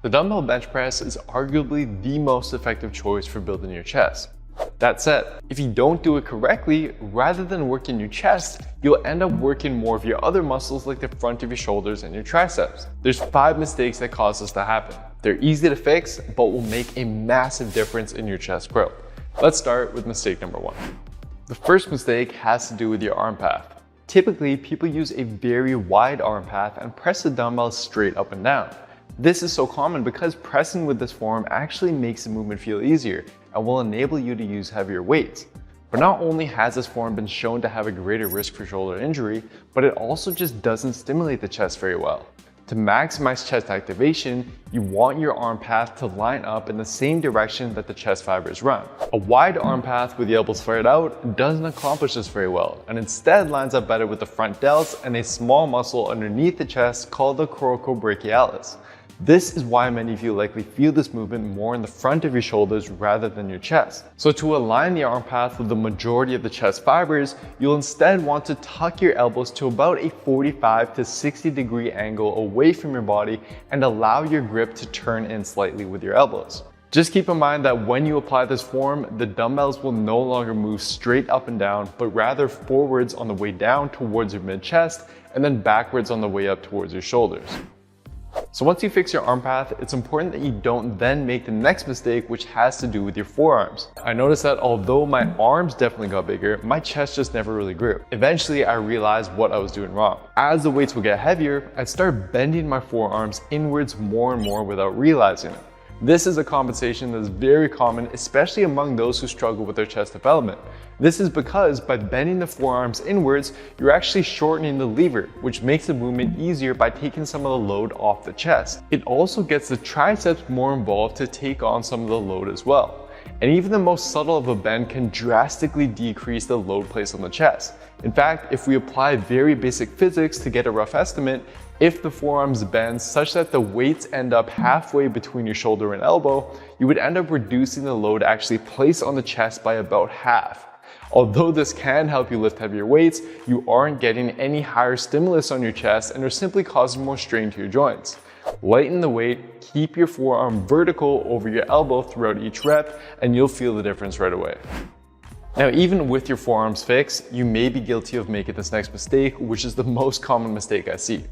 The dumbbell bench press is arguably the most effective choice for building your chest. That said, if you don't do it correctly, rather than working your chest, you'll end up working more of your other muscles like the front of your shoulders and your triceps. There's 5 mistakes that cause this to happen. They're easy to fix, but will make a massive difference in your chest growth. Let's start with mistake number 1. The first mistake has to do with your arm path. Typically, people use a very wide arm path and press the dumbbells straight up and down. This is so common because pressing with this form actually makes the movement feel easier and will enable you to use heavier weights. But not only has this form been shown to have a greater risk for shoulder injury, but it also just doesn't stimulate the chest very well. To maximize chest activation, you want your arm path to line up in the same direction that the chest fibers run. A wide arm path with the elbows flared out doesn't accomplish this very well, and instead lines up better with the front delts and a small muscle underneath the chest called the coracobrachialis. This is why many of you likely feel this movement more in the front of your shoulders rather than your chest. So to align the arm path with the majority of the chest fibers, you'll instead want to tuck your elbows to about a 45 to 60 degree angle away from your body and allow your grip to turn in slightly with your elbows. Just keep in mind that when you apply this form, the dumbbells will no longer move straight up and down, but rather forwards on the way down towards your mid-chest and then backwards on the way up towards your shoulders. So once you fix your arm path, it's important that you don't then make the next mistake, which has to do with your forearms. I noticed that although my arms definitely got bigger, my chest just never really grew. Eventually, I realized what I was doing wrong. As the weights would get heavier, I'd start bending my forearms inwards more and more without realizing it. This is a compensation that is very common, especially among those who struggle with their chest development. This is because by bending the forearms inwards, you're actually shortening the lever, which makes the movement easier by taking some of the load off the chest. It also gets the triceps more involved to take on some of the load as well. And even the most subtle of a bend can drastically decrease the load placed on the chest. In fact, if we apply very basic physics to get a rough estimate, if the forearms bend such that the weights end up halfway between your shoulder and elbow, you would end up reducing the load actually placed on the chest by about half. Although this can help you lift heavier weights, you aren't getting any higher stimulus on your chest and are simply causing more strain to your joints. Lighten the weight, keep your forearm vertical over your elbow throughout each rep, and you'll feel the difference right away. Now, even with your forearms fixed, you may be guilty of making this next mistake, which is the most common mistake I see.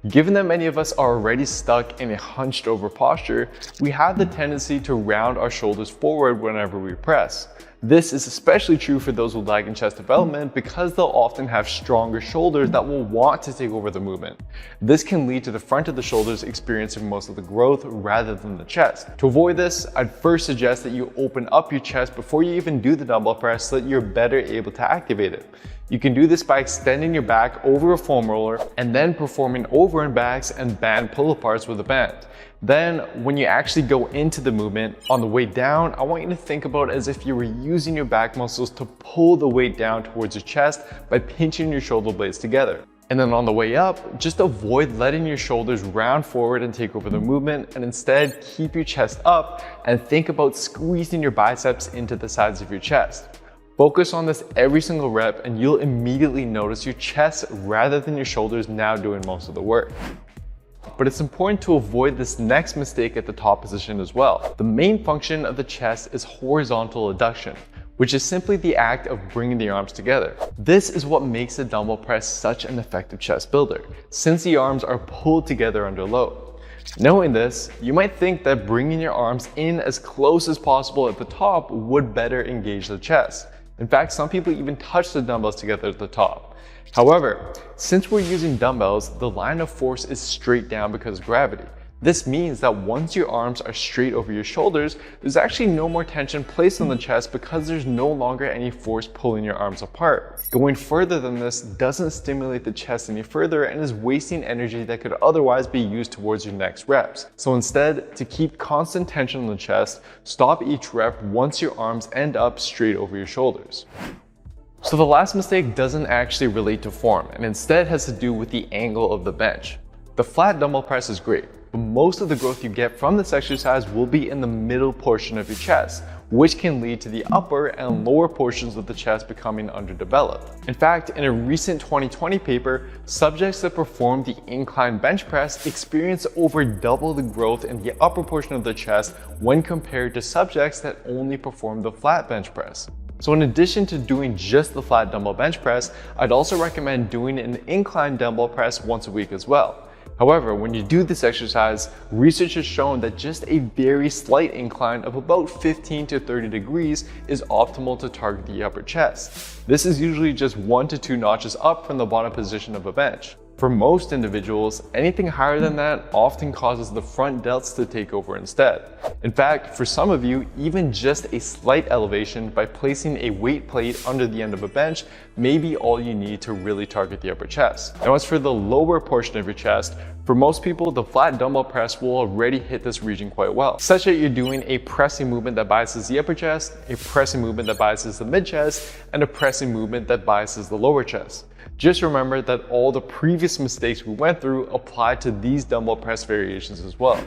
Given that many of us are already stuck in a hunched over posture, we have the tendency to round our shoulders forward whenever we press. This is especially true for those with lagging chest development because they'll often have stronger shoulders that will want to take over the movement. This can lead to the front of the shoulders experiencing most of the growth rather than the chest. To avoid this, I'd first suggest that you open up your chest before you even do the dumbbell press so that you're better able to activate it. You can do this by extending your back over a foam roller and then performing over and backs and band pull-aparts with a band. Then, when you actually go into the movement, on the way down, I want you to think about it as if you were using your back muscles to pull the weight down towards your chest by pinching your shoulder blades together. And then on the way up, just avoid letting your shoulders round forward and take over the movement, and instead keep your chest up and think about squeezing your biceps into the sides of your chest. Focus on this every single rep and you'll immediately notice your chest rather than your shoulders now doing most of the work. But it's important to avoid this next mistake at the top position as well. The main function of the chest is horizontal adduction, which is simply the act of bringing the arms together. This is what makes the dumbbell press such an effective chest builder, since the arms are pulled together under load. Knowing this, you might think that bringing your arms in as close as possible at the top would better engage the chest. In fact, some people even touch the dumbbells together at the top. However, since we're using dumbbells, the line of force is straight down because of gravity. This means that once your arms are straight over your shoulders, there's actually no more tension placed on the chest because there's no longer any force pulling your arms apart. Going further than this doesn't stimulate the chest any further and is wasting energy that could otherwise be used towards your next reps. So instead, to keep constant tension on the chest, stop each rep once your arms end up straight over your shoulders. So the last mistake doesn't actually relate to form and instead has to do with the angle of the bench. The flat dumbbell press is great, but most of the growth you get from this exercise will be in the middle portion of your chest, which can lead to the upper and lower portions of the chest becoming underdeveloped. In fact, in a recent 2020 paper, subjects that performed the incline bench press experienced over double the growth in the upper portion of the chest when compared to subjects that only performed the flat bench press. So in addition to doing just the flat dumbbell bench press, I'd also recommend doing an incline dumbbell press once a week as well. However, when you do this exercise, research has shown that just a very slight incline of about 15 to 30 degrees is optimal to target the upper chest. This is usually just 1 to 2 notches up from the bottom position of a bench. For most individuals, anything higher than that often causes the front delts to take over instead. In fact, for some of you, even just a slight elevation by placing a weight plate under the end of a bench may be all you need to really target the upper chest. Now, as for the lower portion of your chest, for most people, the flat dumbbell press will already hit this region quite well, such that you're doing a pressing movement that biases the upper chest, a pressing movement that biases the mid chest, and a pressing movement that biases the lower chest. Just remember that all the previous mistakes we went through apply to these dumbbell press variations as well.